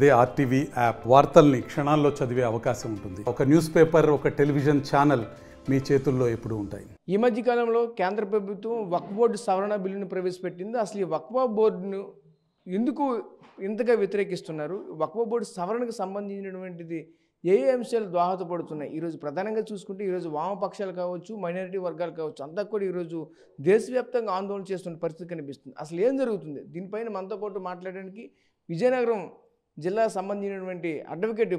అదే RTV app వార్తల్ని క్షణాల్లో చదివే అవకాశం ఉంటుంది. ఒక న్యూస్ పేపర్, ఒక టెలివిజన్ ఛానల్ మీ చేతుల్లో ఎప్పుడూ ఉంటాయి. ఈ మధ్య కాలంలో కేంద్ర ప్రభుత్వం వక్ఫ్ బోర్డు సవరణ బిల్లును ప్రవేశపెట్టింది. అసలు ఈ వక్ఫ్ బోర్డును ఎందుకు ఇంతగా వ్యతిరేకిస్తున్నారు? వక్ఫ్ బోర్డు సవరణకు సంబంధించినటువంటిది ఏ అంశాలు దోహదపడుతున్నాయి? ఈరోజు ప్రధానంగా చూసుకుంటే ఈరోజు వామపక్షాలు కావచ్చు, మైనారిటీ వర్గాలు కావచ్చు, అంతా కూడా ఈరోజు దేశవ్యాప్తంగా ఆందోళన చేస్తున్న పరిస్థితి కనిపిస్తుంది. అసలు ఏం జరుగుతుంది? దీనిపైన మనతో పాటు మాట్లాడడానికి విజయనగరం జిల్లా సంబంధించినటువంటి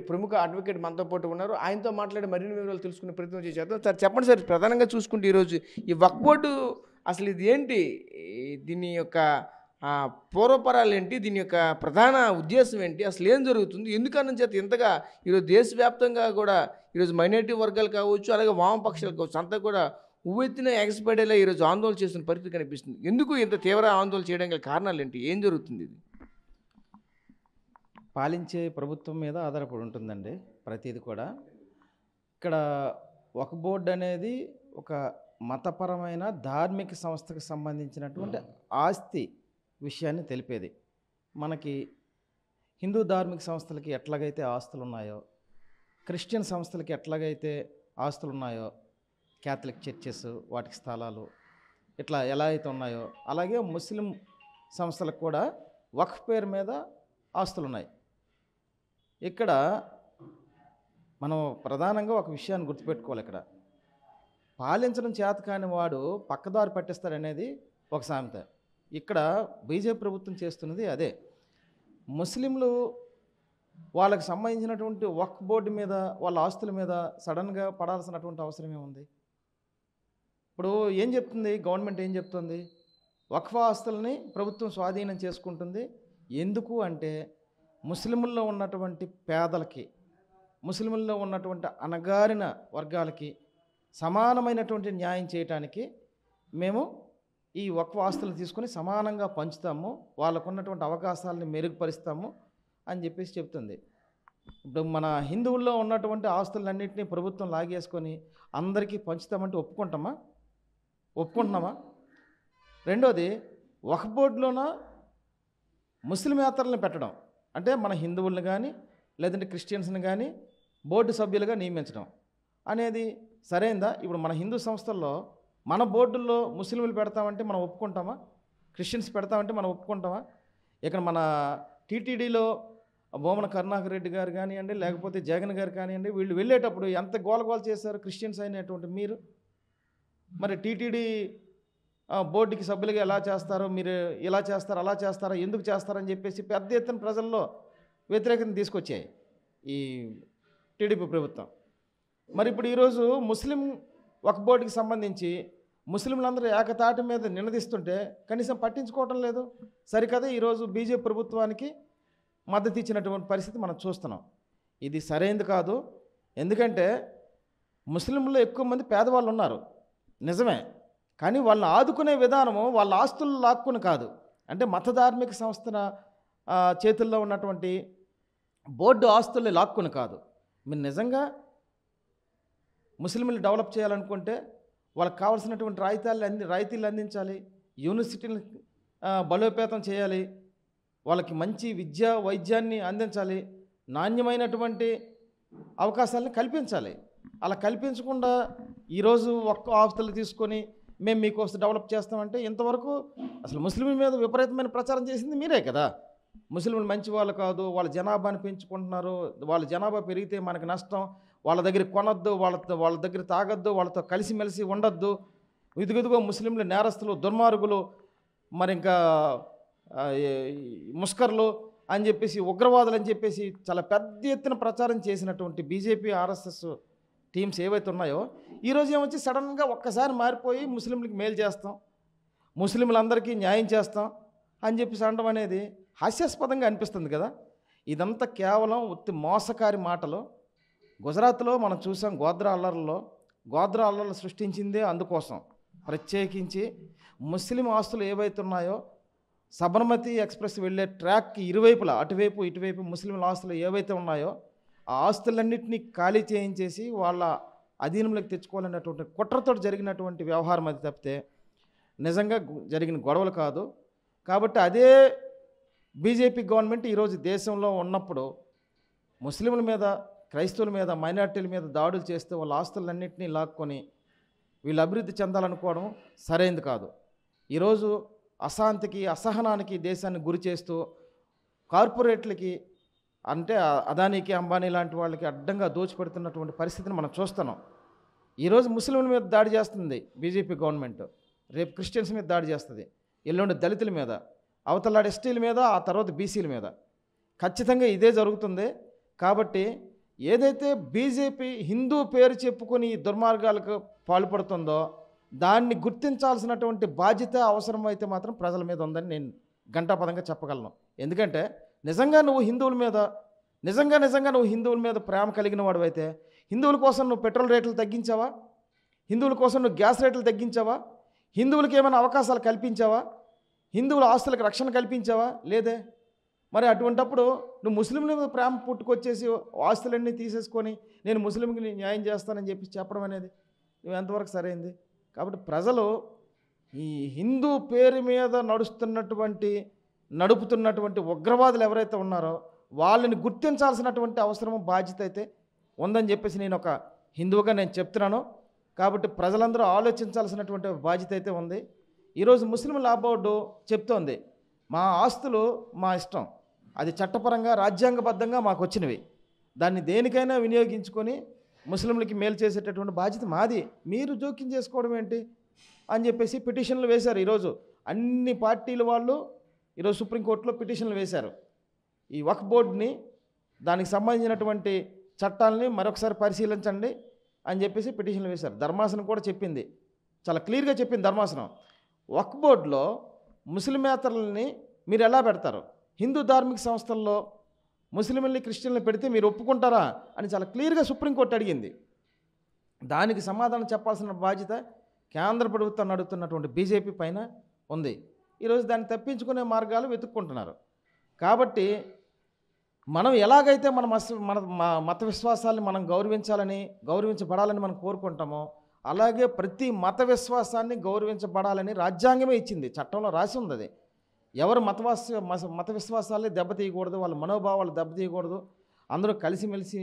ప్రముఖ అడ్వకేట్ మనతో పాటు ఉన్నారు. ఆయనతో మాట్లాడి మరిన్ని వివరాలు తెలుసుకునే ప్రయత్నం చేద్దాం. సార్ చెప్పండి సార్, ప్రధానంగా చూసుకుంటే ఈరోజు ఈ వక్ఫ్ బోర్డు అసలు ఇది ఏంటి? దీని యొక్క పూర్వపరాలు ఏంటి? దీని యొక్క ప్రధాన ఉద్దేశం ఏంటి? అసలు ఏం జరుగుతుంది? ఎందుకని చేత ఇంతగా ఈరోజు దేశవ్యాప్తంగా కూడా ఈరోజు మైనారిటీ వర్గాలు కావచ్చు, అలాగే వామపక్షాలు కావచ్చు, అంతా కూడా ఉవ్వెత్తిన ఎగసిపడేలా ఈరోజు ఆందోళన చేస్తున్న పరిస్థితి కనిపిస్తుంది. ఎందుకు ఇంత తీవ్ర ఆందోళన చేయడానికి కారణాలు ఏంటి? ఏం జరుగుతుంది? ఇది పాలించే ప్రభుత్వం మీద ఆధారపడి ఉంటుందండి ప్రతిది కూడా. ఇక్కడ వక్ఫ్ బోర్డు అనేది ఒక మతపరమైన ధార్మిక సంస్థకు సంబంధించినటువంటి ఆస్తి విషయాన్ని తెలిపేది. మనకి హిందూ ధార్మిక సంస్థలకి ఎట్లాగైతే ఆస్తులు ఉన్నాయో, క్రిస్టియన్ సంస్థలకి ఎట్లాగైతే ఆస్తులు ఉన్నాయో, క్యాథలిక్ చర్చెస్ వాటికి స్థలాలు ఇట్లా ఎలా అయితే ఉన్నాయో, అలాగే ముస్లిం సంస్థలకు కూడా వక్ఫ్ పేరు మీద ఆస్తులు ఉన్నాయి. ఇక్కడ మనం ప్రధానంగా ఒక విషయాన్ని గుర్తుపెట్టుకోవాలి. ఇక్కడ పాలించడం చేత కాని వాడు పక్కదారి పట్టిస్తాడనేది ఒక సామెత. ఇక్కడ బీజేపీ ప్రభుత్వం చేస్తున్నది అదే. ముస్లింలు వాళ్ళకి సంబంధించినటువంటి వక్ఫ్ బోర్డు మీద, వాళ్ళ ఆస్తుల మీద సడన్గా పడాల్సినటువంటి అవసరం ఏముంది? ఇప్పుడు ఏం చెప్తుంది గవర్నమెంట్? ఏం చెప్తుంది? వక్ఫ్ ఆస్తులని ప్రభుత్వం స్వాధీనం చేసుకుంటుంది. ఎందుకు అంటే ముస్లింల్లో ఉన్నటువంటి పేదలకి, ముస్లింల్లో ఉన్నటువంటి అణగారిన వర్గాలకి సమానమైనటువంటి న్యాయం చేయటానికి మేము ఈ వక్ఫ్ ఆస్తులు తీసుకొని సమానంగా పంచుతాము, వాళ్ళకు ఉన్నటువంటి అవకాశాలని మెరుగుపరుస్తాము అని చెప్పేసి చెప్తుంది. ఇప్పుడు మన హిందువుల్లో ఉన్నటువంటి ఆస్తులన్నింటినీ ప్రభుత్వం లాగేసుకొని అందరికీ పంచుతామంటే ఒప్పుకుంటున్నామా? రెండోది, వక్ఫ్ బోర్డులోన ముస్లిమేతరులను పెట్టడం అంటే మన హిందువులను కానీ లేదంటే క్రిస్టియన్స్ని కానీ బోర్డు సభ్యులుగా నియమించడం అనేది సరైందా? ఇప్పుడు మన హిందూ సంస్థల్లో మన బోర్డుల్లో ముస్లింలు పెడతామంటే మనం ఒప్పుకుంటామా? క్రిస్టియన్స్ పెడతామంటే మనం ఒప్పుకుంటామా? ఇక్కడ మన టీటీడీలో బోమన కరుణాకర్ రెడ్డి గారు కానివ్వండి, లేకపోతే జగన్ గారు కానివ్వండి, వీళ్ళు వెళ్ళేటప్పుడు ఎంత గోలగోల చేశారు క్రిస్టియన్స్ అయినటువంటి మీరు. మరి టీటీడీ బోర్డుకి సభ్యులుగా ఎలా చేస్తారో, మీరు ఇలా చేస్తారో అలా చేస్తారో, ఎందుకు చేస్తారని చెప్పేసి పెద్ద ఎత్తున ప్రజల్లో వ్యతిరేకతను తీసుకొచ్చాయి ఈ టీడీపీ ప్రభుత్వం. మరి ఇప్పుడు ఈరోజు ముస్లిం వక్ఫ్ బోర్డుకి సంబంధించి ముస్లింలందరూ ఏకతాటి మీద నినదిస్తుంటే కనీసం పట్టించుకోవటం లేదు. సరికదా ఈరోజు బీజేపీ ప్రభుత్వానికి మద్దతు ఇచ్చినటువంటి పరిస్థితి మనం చూస్తున్నాం. ఇది సరైనది కాదు. ఎందుకంటే ముస్లింల్లో ఎక్కువ మంది పేదవాళ్ళు ఉన్నారు, నిజమే. కానీ వాళ్ళని ఆదుకునే విధానము వాళ్ళ ఆస్తులు లాక్కుని కాదు, అంటే మత ధార్మిక సంస్థల చేతుల్లో ఉన్నటువంటి బోర్డు ఆస్తుల్ని లాక్కుని కాదు. మీరు నిజంగా ముస్లింలు డెవలప్ చేయాలనుకుంటే వాళ్ళకి కావాల్సినటువంటి రాయితీలు అందించాలి, యూనివర్సిటీని బలోపేతం చేయాలి, వాళ్ళకి మంచి విద్య వైద్యాన్ని అందించాలి, నాణ్యమైనటువంటి అవకాశాలను కల్పించాలి. అలా కల్పించకుండా ఈరోజు ఒక్క ఆస్తులు తీసుకొని మేము మీకోసం డెవలప్ చేస్తామంటే ఇంతవరకు అసలు ముస్లింల మీద విపరీతమైన ప్రచారం చేసింది మీరే కదా. ముస్లింలు మంచి వాళ్ళు కాదు, వాళ్ళ జనాభాని పెంచుకుంటున్నారు, వాళ్ళ జనాభా పెరిగితే మనకి నష్టం, వాళ్ళ దగ్గర కొనొద్దు, వాళ్ళ దగ్గర తాగొద్దు, వాళ్ళతో కలిసిమెలిసి ఉండొద్దు, ఇదిగో ముస్లింలు నేరస్తులు, దుర్మార్గులు, మరి ఇంకా ముస్కర్లు అని చెప్పేసి, ఉగ్రవాదులు అని చెప్పేసి చాలా పెద్ద ఎత్తున ప్రచారం చేసినటువంటి బీజేపీ ఆర్ఎస్ఎస్ టీమ్స్ ఏవైతే ఉన్నాయో ఈరోజు ఏమొచ్చి సడన్గా ఒక్కసారి మారిపోయి ముస్లింలకి మేలు చేస్తాం, ముస్లింలందరికీ న్యాయం చేస్తాం అని చెప్పేసి అనడం అనేది హాస్యాస్పదంగా అనిపిస్తుంది కదా. ఇదంతా కేవలం ఉత్తి మోసకారి మాటలు. గుజరాత్లో మనం చూసాం, గోద్రా అల్లర్లు సృష్టించిందే అందుకోసం. ప్రత్యేకించి ముస్లిం ఆస్తులు ఏవైతే ఉన్నాయో సబర్మతి ఎక్స్ప్రెస్ వెళ్ళే ట్రాక్కి ఇరువైపులా, అటువైపు ఇటువైపు ముస్లింల ఆస్తులు ఏవైతే ఉన్నాయో ఆ ఆస్తులన్నింటినీ ఖాళీ చేయించేసి వాళ్ళ అధీనంలోకి తెచ్చుకోవాలనేటువంటి కుట్రతో జరిగినటువంటి వ్యవహారం అది తప్పితే నిజంగా జరిగిన గొడవలు కాదు. కాబట్టి అదే బీజేపీ గవర్నమెంట్ ఈరోజు దేశంలో ఉన్నప్పుడు ముస్లింల మీద, క్రైస్తవుల మీద, మైనార్టీల మీద దాడులు చేస్తే వాళ్ళ ఆస్తులన్నింటినీ లాక్కొని వీళ్ళు అభివృద్ధి చెందాలనుకోవడం సరైనది కాదు. ఈరోజు అశాంతికి, అసహనానికి దేశాన్ని గురి చేస్తూ కార్పొరేట్లకి, అంటే అదానీకి, అంబానీ లాంటి వాళ్ళకి అడ్డంగా దోచిపెడుతున్నటువంటి పరిస్థితిని మనం చూస్తున్నాం. ఈరోజు ముస్లింల మీద దాడి చేస్తుంది బీజేపీ గవర్నమెంట్, రేపు క్రిస్టియన్స్ మీద దాడి చేస్తుంది, ఎల్లుండి దళితుల మీద, అవతలాడి ఎస్టీల మీద, ఆ తర్వాత బీసీల మీద. ఖచ్చితంగా ఇదే జరుగుతుంది. కాబట్టి ఏదైతే బీజేపీ హిందూ పేరు చెప్పుకొని ఈ దుర్మార్గాలకు పాల్పడుతుందో దాన్ని గుర్తించాల్సినటువంటి బాధ్యత, అవసరమైతే మాత్రం ప్రజల మీద ఉందని నేను ఘంటాపదంగా చెప్పగలను. ఎందుకంటే నిజంగా నువ్వు హిందువుల మీద ప్రేమ కలిగిన వాడు అయితే హిందువుల కోసం నువ్వు పెట్రోల్ రేట్లు తగ్గించావా? హిందువుల కోసం నువ్వు గ్యాస్ రేట్లు తగ్గించావా? హిందువులకి ఏమైనా అవకాశాలు కల్పించావా? హిందువుల ఆస్తులకు రక్షణ కల్పించావా? లేదే. మరి అటువంటప్పుడు నువ్వు ముస్లింల మీద ప్రేమ పుట్టుకొచ్చేసి ఆస్తులన్నీ తీసేసుకొని నేను ముస్లింకి న్యాయం చేస్తానని చెప్పి చెప్పడం అనేది నువ్వు ఎంతవరకు సరైంది? కాబట్టి ప్రజలు ఈ హిందూ పేరు మీద నడుపుతున్నటువంటి ఉగ్రవాదులు ఎవరైతే ఉన్నారో వాళ్ళని గుర్తించాల్సినటువంటి అవసరం, బాధ్యత అయితే ఉందని చెప్పేసి నేను ఒక హిందువుగా నేను చెప్తున్నాను. కాబట్టి ప్రజలందరూ ఆలోచించాల్సినటువంటి బాధ్యత అయితే ఉంది. ఈరోజు ముస్లిం లా బోర్డు చెప్తోంది, మా ఆస్తులు మా ఇష్టం, అది చట్టపరంగా రాజ్యాంగబద్ధంగా మాకు వచ్చినవి, దాన్ని దేనికైనా వినియోగించుకొని ముస్లింలకి మేలు చేసేటటువంటి బాధ్యత మాది, మీరు జోక్యం చేసుకోవడం ఏంటి అని చెప్పేసి పిటిషన్లు వేశారు. ఈరోజు అన్ని పార్టీల వాళ్ళు ఈరోజు సుప్రీంకోర్టులో పిటిషన్లు వేశారు. ఈ వక్ఫ్ బోర్డుని, దానికి సంబంధించినటువంటి చట్టాలని మరొకసారి పరిశీలించండి అని చెప్పేసి పిటిషన్లు వేశారు. ధర్మాసనం కూడా చెప్పింది, చాలా క్లియర్గా చెప్పింది ధర్మాసనం, వక్ఫ్ బోర్డులో ముస్లిమేతరులని మీరు ఎలా పెడతారు? హిందూ ధార్మిక సంస్థల్లో ముస్లింలని, క్రిస్టియన్లు పెడితే మీరు ఒప్పుకుంటారా అని చాలా క్లియర్గా సుప్రీంకోర్టు అడిగింది. దానికి సమాధానం చెప్పాల్సిన బాధ్యత కేంద్ర ప్రభుత్వం నడుపుతున్నటువంటి బీజేపీ పైన ఉంది. ఈరోజు దాన్ని తప్పించుకునే మార్గాలు వెతుక్కుంటున్నారు. కాబట్టి మనం ఎలాగైతే మన మత విశ్వాసాలని మనం గౌరవించబడాలని మనం కోరుకుంటామో అలాగే ప్రతి మత విశ్వాసాన్ని గౌరవించబడాలని రాజ్యాంగమే ఇచ్చింది, చట్టంలో రాసి ఉంది. అది ఎవరు మత విశ్వాసాలని దెబ్బతీయకూడదు, వాళ్ళ మనోభావాలు దెబ్బతీయకూడదు, అందరూ కలిసిమెలిసి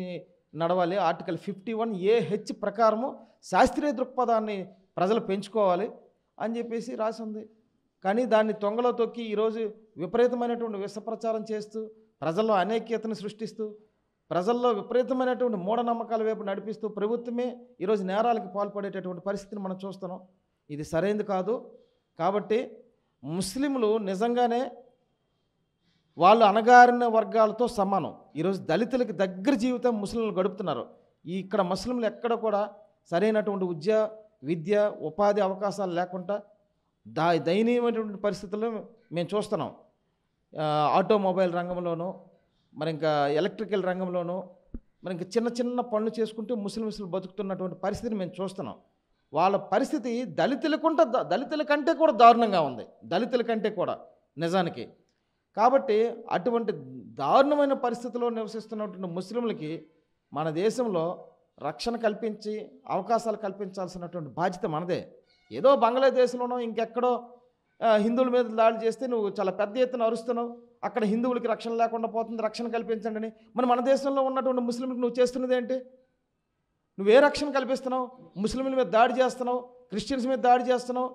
నడవాలి. ఆర్టికల్ 51AH ప్రకారము శాస్త్రీయ దృక్పథాన్ని ప్రజలు పెంచుకోవాలి అని చెప్పేసి రాసి ఉంది. కానీ దాన్ని తొంగలో తొక్కి ఈరోజు విపరీతమైనటువంటి విషప్రచారం చేస్తూ ప్రజల్లో అనైక్యతను సృష్టిస్తూ ప్రజల్లో విపరీతమైనటువంటి మూఢనమ్మకాల వైపు నడిపిస్తూ ప్రభుత్వమే ఈరోజు నేరాలకు పాల్పడేటటువంటి పరిస్థితిని మనం చూస్తున్నాం. ఇది సరైనది కాదు. కాబట్టి ముస్లింలు నిజంగానే వాళ్ళు అణగారిన వర్గాలతో సమానం. ఈరోజు దళితులకి దగ్గర జీవితం ముస్లింలు గడుపుతున్నారు. ఇక్కడ ముస్లింలు ఎక్కడ కూడా సరైనటువంటి విద్య, ఉపాధి అవకాశాలు లేకుండా దయనీయమైనటువంటి పరిస్థితుల్లో మేము చూస్తున్నాం. ఆటోమొబైల్ రంగంలోనూ, మరి ఇంకా ఎలక్ట్రికల్ రంగంలోనూ, మరి ఇంకా చిన్న చిన్న పనులు చేసుకుంటూ ముస్లింలు బతుకుతున్నటువంటి పరిస్థితిని మేము చూస్తున్నాం. వాళ్ళ పరిస్థితి దళితుల కంటే కూడా దారుణంగా ఉంది, దళితుల కంటే కూడా నిజానికి. కాబట్టి అటువంటి దారుణమైన పరిస్థితిలో నివసిస్తున్నటువంటి ముస్లింలకి మన దేశంలో రక్షణ కల్పించి అవకాశాలు కల్పించాల్సినటువంటి బాధ్యత మనదే. ఏదో బంగ్లాదేశ్లోనో ఇంకెక్కడో హిందువుల మీద దాడి చేస్తే నువ్వు చాలా పెద్ద ఎత్తున అరుస్తున్నావు, అక్కడ హిందువులకి రక్షణ లేకుండా పోతుంది, రక్షణ కల్పించండి అని. మన దేశంలో ఉన్నటువంటి ముస్లింలకు నువ్వు చేస్తున్నది ఏంటి? నువ్వే రక్షణ కల్పిస్తున్నావు? ముస్లింల మీద దాడి చేస్తున్నావు, క్రిస్టియన్స్ మీద దాడి చేస్తున్నావు.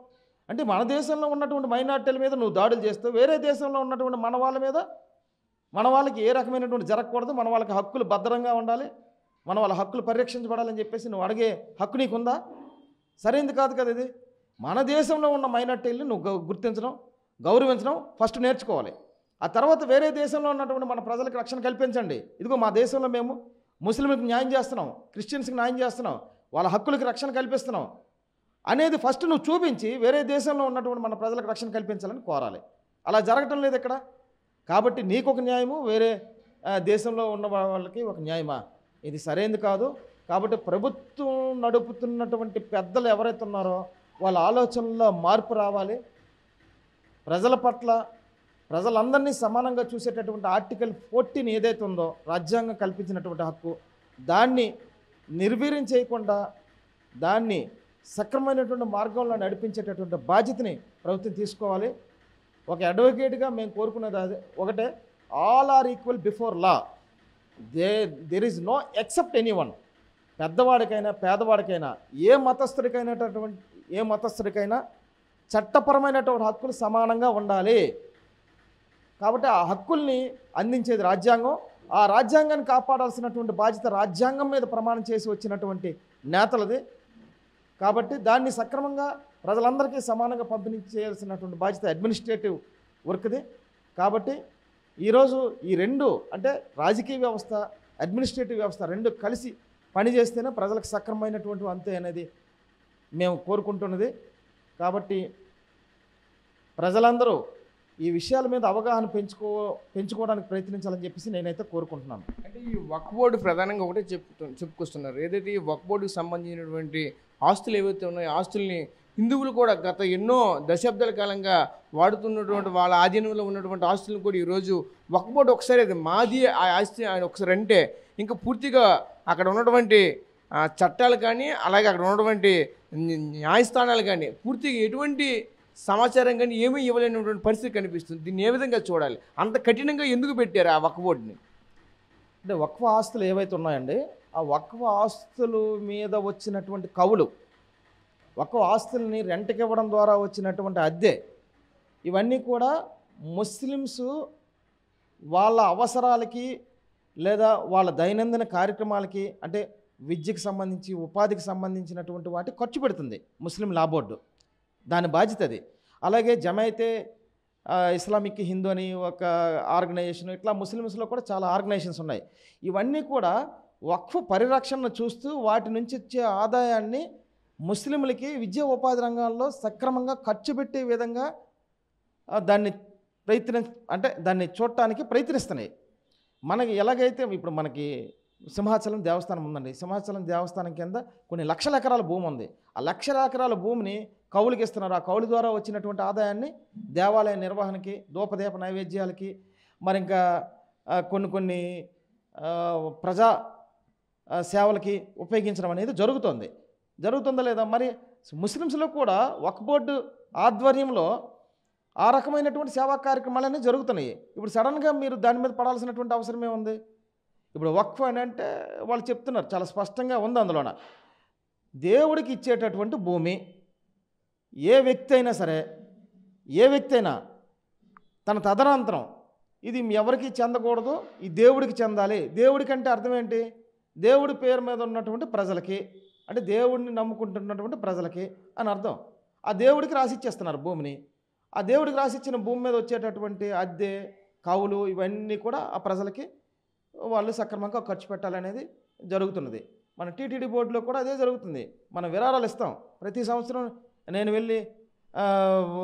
అంటే మన దేశంలో ఉన్నటువంటి మైనార్టీల మీద నువ్వు దాడులు చేస్తావు, వేరే దేశంలో ఉన్నటువంటి మన వాళ్ళ మీద, మన వాళ్ళకి ఏ రకమైనటువంటి జరగకూడదు, మన వాళ్ళకి హక్కులు భద్రంగా ఉండాలి, మన వాళ్ళ హక్కులు పరిరక్షించబడాలని చెప్పేసి నువ్వు అడిగే హక్కు నీకుందా? సరైనది కాదు కదా ఇది. మన దేశంలో ఉన్న మైనార్టీలను నువ్వు గుర్తించడం, గౌరవించడం ఫస్ట్ నేర్చుకోవాలి. ఆ తర్వాత వేరే దేశంలో ఉన్నటువంటి మన ప్రజలకు రక్షణ కల్పించండి. ఇదిగో మా దేశంలో మేము ముస్లింలకు న్యాయం చేస్తున్నాం, క్రిస్టియన్స్కి న్యాయం చేస్తున్నాం, వాళ్ళ హక్కులకు రక్షణ కల్పిస్తున్నాం అనేది ఫస్ట్ నువ్వు చూపించి వేరే దేశంలో ఉన్నటువంటి మన ప్రజలకు రక్షణ కల్పించాలని కోరాలి. అలా జరగటం లేదు ఇక్కడ. కాబట్టి నీకు ఒక న్యాయము, వేరే దేశంలో ఉన్న వాళ్ళకి ఒక న్యాయమా? ఇది సరైనది కాదు. కాబట్టి ప్రభుత్వం నడుపుతున్నటువంటి పెద్దలు ఎవరైతే ఉన్నారో వాళ్ళ ఆలోచనల్లో మార్పు రావాలి. ప్రజల పట్ల ప్రజలందరినీ సమానంగా చూసేటటువంటి ఆర్టికల్ 14 ఏదైతే ఉందో రాజ్యాంగం కల్పించినటువంటి హక్కు, దాన్ని నిర్వీర్యం చేయకుండా దాన్ని సక్రమైనటువంటి మార్గంలో నడిపించేటటువంటి బాధ్యతని ప్రభుత్వం తీసుకోవాలి. ఒక అడ్వకేట్గా మేము కోరుకునేది అది ఒకటే, all are equal before law. There is no except anyone. పెద్దవాడికైనా పేదవాడికైనా ఏ మతస్థుడికైనా చట్టపరమైనటువంటి హక్కులు సమానంగా ఉండాలి. కాబట్టి ఆ హక్కుల్ని అందించేది రాజ్యాంగం. ఆ రాజ్యాంగాన్ని కాపాడాల్సినటువంటి బాధ్యత రాజ్యాంగం మీద ప్రమాణం చేసి వచ్చినటువంటి నేతలది. కాబట్టి దాన్ని సక్రమంగా ప్రజలందరికీ సమానంగా పంపిణీ చేయాల్సినటువంటి బాధ్యత అడ్మినిస్ట్రేటివ్ వర్క్ది. కాబట్టి ఈరోజు ఈ రెండు అంటే రాజకీయ వ్యవస్థ, అడ్మినిస్ట్రేటివ్ వ్యవస్థ రెండు కలిసి పనిచేస్తేనే ప్రజలకు సక్రమైనటువంటి అంతే అనేది మేము కోరుకుంటున్నది. కాబట్టి ప్రజలందరూ ఈ విషయాల మీద అవగాహన పెంచుకోవడానికి ప్రయత్నించాలని చెప్పేసి నేనైతే కోరుకుంటున్నాను. అంటే ఈ వక్ఫ్ బోర్డు ప్రధానంగా ఒకటే చెప్పుకొస్తున్నారు. ఏదైతే ఈ వక్ఫ్ బోర్డుకి సంబంధించినటువంటి ఆస్తులు ఏవైతే ఉన్నాయో ఆస్తుల్ని హిందువులు కూడా గత ఎన్నో దశాబ్దాల కాలంగా వాడుతున్నటువంటి వాళ్ళ ఆధీనంలో ఉన్నటువంటి ఆస్తులను కూడా ఈరోజు వక్ఫ్ బోర్డు ఒకసారి అది మాది ఆ ఆస్తి ఆయన ఒకసారి అంటే ఇంకా పూర్తిగా అక్కడ ఉన్నటువంటి చట్టాలు కానీ అలాగే అక్కడ ఉన్నటువంటి న్యాయస్థానాలు కానీ పూర్తిగా ఎటువంటి సమాచారం కానీ ఏమీ ఇవ్వలేనటువంటి పరిస్థితి కనిపిస్తుంది. దీన్ని ఏ విధంగా చూడాలి? అంత కఠినంగా ఎందుకు పెట్టారు ఆ వక్ఫ్ బోర్డుని? అంటే వక్ఫ్ ఆస్తులు ఏవైతే ఉన్నాయండి, ఆ వక్ఫ్ ఆస్తుల మీద వచ్చినటువంటి కవులు, వక్ఫ్ ఆస్తుల్ని రెంట్కి ఇవ్వడం ద్వారా వచ్చినటువంటి అద్దె, ఇవన్నీ కూడా ముస్లిమ్స్ వాళ్ళ అవసరాలకి లేదా వాళ్ళ దైనందిన కార్యక్రమాలకి అంటే విద్యకు సంబంధించి ఉపాధికి సంబంధించినటువంటి వాటి ఖర్చు పెడుతుంది ముస్లిం లా బోర్డు. దాని బాధ్యత అది. అలాగే జమైతే ఇస్లామిక్ హిందూ అని ఒక ఆర్గనైజేషన్, ఇట్లా ముస్లిమ్స్లో కూడా చాలా ఆర్గనైజేషన్స్ ఉన్నాయి. ఇవన్నీ కూడా వక్ఫ్ పరిరక్షణను చూస్తూ వాటి నుంచి వచ్చే ఆదాయాన్ని ముస్లింలకి విద్యా ఉపాధి రంగాల్లో సక్రమంగా ఖర్చు పెట్టే విధంగా దాన్ని దాన్ని చూడటానికి ప్రయత్నిస్తున్నాయి. మనకి ఎలాగైతే ఇప్పుడు మనకి సింహాచలం దేవస్థానం ఉందండి. సింహాచలం దేవస్థానం కింద కొన్ని లక్షల ఎకరాల భూమి ఉంది. ఆ లక్షల ఎకరాల భూమిని కౌలుకి ఇస్తున్నారు. ఆ కౌలు ద్వారా వచ్చినటువంటి ఆదాయాన్ని దేవాలయ నిర్వహణకి, ధూపదీప నైవేద్యాలకి, మరి ఇంకా కొన్ని ప్రజా సేవలకి ఉపయోగించడం అనేది జరుగుతుందా లేదా? మరి ముస్లిమ్స్లో కూడా వక్ఫ్ బోర్డు ఆధ్వర్యంలో ఆ రకమైనటువంటి సేవా కార్యక్రమాలన్నీ జరుగుతున్నాయి. ఇప్పుడు సడన్గా మీరు దాని మీద పడాల్సినటువంటి అవసరం ఏముంది? ఇప్పుడు వక్ఫ్ అని అంటే వాళ్ళు చెప్తున్నారు, చాలా స్పష్టంగా ఉంది అందులోన, దేవుడికి ఇచ్చేటటువంటి భూమి ఏ వ్యక్తి అయినా తన తదనంతరం ఇది ఎవరికి చెందకూడదు, ఈ దేవుడికి చెందాలి. దేవుడికి అంటే అర్థం ఏంటి? దేవుడి పేరు మీద ఉన్నటువంటి ప్రజలకి, అంటే దేవుడిని నమ్ముకుంటున్నటువంటి ప్రజలకి అని అర్థం. ఆ దేవుడికి రాసిచ్చేస్తున్నారు భూమిని. ఆ దేవుడికి రాసిచ్చిన భూమి మీద వచ్చేటటువంటి అద్దె, కౌలు ఇవన్నీ కూడా ఆ ప్రజలకి వాళ్ళు సక్రమంగా ఖర్చు పెట్టాలనేది జరుగుతున్నది. మన టీటీడీ బోర్డులో కూడా అదే జరుగుతుంది. మనం విరాళాలు ఇస్తాం. ప్రతి సంవత్సరం నేను వెళ్ళి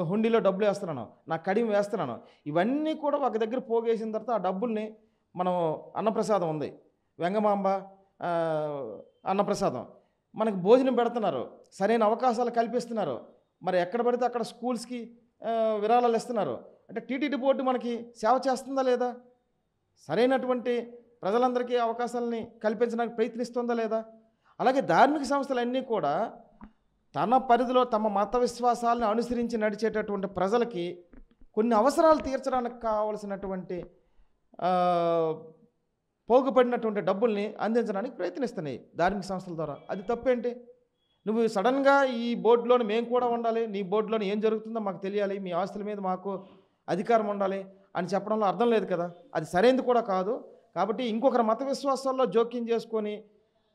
హుండీలో డబ్బులు వేస్తున్నాను, నా కడియం వేస్తున్నాను. ఇవన్నీ కూడా ఒక దగ్గర పోగేసిన తర్వాత ఆ డబ్బుల్ని మనం అన్నప్రసాదం ఉంది, వెంగమాంబ అన్నప్రసాదం, మనకు భోజనం పెడుతున్నారు, సరైన అవకాశాలు కల్పిస్తున్నారు. మరి ఎక్కడ పడితే అక్కడ స్కూల్స్కి విరాళాలు ఇస్తున్నారు. అంటే టీటీడీ బోర్డు మనకి సేవ చేస్తుందా లేదా? సరైనటువంటి ప్రజలందరికీ అవకాశాలని కల్పించడానికి ప్రయత్నిస్తుందా లేదా? అలాగే ధార్మిక సంస్థలన్నీ కూడా తన పరిధిలో తమ మత విశ్వాసాలను అనుసరించి నడిచేటటువంటి ప్రజలకి కొన్ని అవసరాలు తీర్చడానికి కావలసినటువంటి పోగుపడినటువంటి డబ్బుల్ని అందించడానికి ప్రయత్నిస్తున్నాయి ధార్మిక సంస్థల ద్వారా. అది తప్పేంటి? నువ్వు సడన్గా ఈ బోర్డులోని మేము కూడా ఉండాలి, నీ బోర్డులోని ఏం జరుగుతుందో మాకు తెలియాలి, మీ ఆస్తుల మీద మాకు అధికారం ఉండాలి అని చెప్పడంలో అర్థం లేదు కదా. అది సరైనది కూడా కాదు. కాబట్టి ఇంకొకరి మత విశ్వాసాల్లో జోక్యం చేసుకొని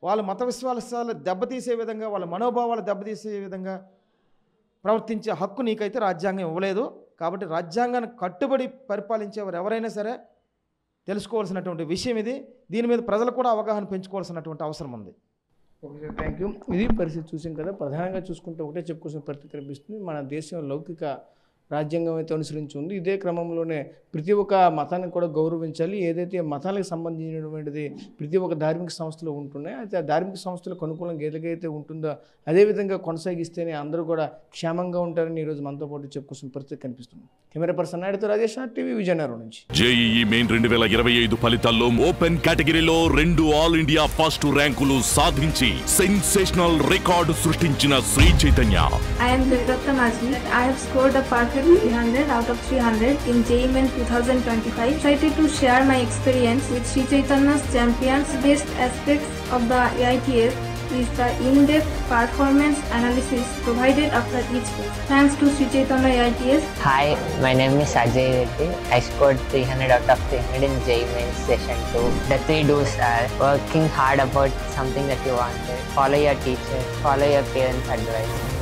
వాళ్ళ మత విశ్వాసాలు దెబ్బతీసే విధంగా, వాళ్ళ మనోభావాలు దెబ్బతీసే విధంగా ప్రవర్తించే హక్కు నీకైతే రాజ్యాంగం ఇవ్వలేదు. కాబట్టి రాజ్యాంగాన్ని కట్టుబడి పరిపాలించేవారు ఎవరైనా సరే తెలుసుకోవాల్సినటువంటి విషయం ఇది. దీని మీద ప్రజలు కూడా అవగాహన పెంచుకోవాల్సినటువంటి అవసరం ఉంది. Okay sir, thank you. ఇది పరిస్థితి చూసాం కదా. ప్రధానంగా చూసుకుంటే ఒకటే చెప్పుకోవాల్సిన పరిస్థితి కనిపిస్తుంది. మన దేశం లౌకిక రాజ్యాంగం అయితే అనుసరించి ఉంది. ఇదే క్రమంలోనే ప్రతి ఒక్క మతాన్ని కూడా గౌరవించాలి. ఏదైతే మతాలకు సంబంధించినటువంటిది ప్రతి ఒక్క ధార్మిక సంస్థలు ఉంటున్నాయి, అయితే ఆ ధార్మిక సంస్థలకు అనుకూలంగా ఏదైతే ఉంటుందో అదేవిధంగా కొనసాగిస్తేనే అందరూ కూడా క్షేమంగా ఉంటారని ఈరోజు మనతో పాటు చెప్పుకోవాల్సిన పరిస్థితి కనిపిస్తుంది. కెమెరా పర్సన్ నాయుడుతో రాజేష్, టీవీ విజయనగరం నుంచి. జేఈఈ మెయిన్ 2025 ఫలితాల్లో ఓపెన్ కేటగిరీలో 2 ఆల్ ఇండియా ఫస్ట్ ర్యాంకులు సాధించి సెన్సేషనల్ రికార్డు సృష్టించిన Shri Chaitanya. I am Devratna Majid. I have scored a perfect received 300 out of 300 in JEE Main 2025. Excited to share my experience with Sri Chaitanya's champions. Best aspects of the AITS is the in-depth performance analysis provided after each test. Thanks to Sri Chaitanya AITS. Hi, my name is Ajay Reddy. I scored 300 out of 300 in JEE Mains Session 2. The 3 do's are working hard about something that you wanted, follow your teacher, follow your parents' advice.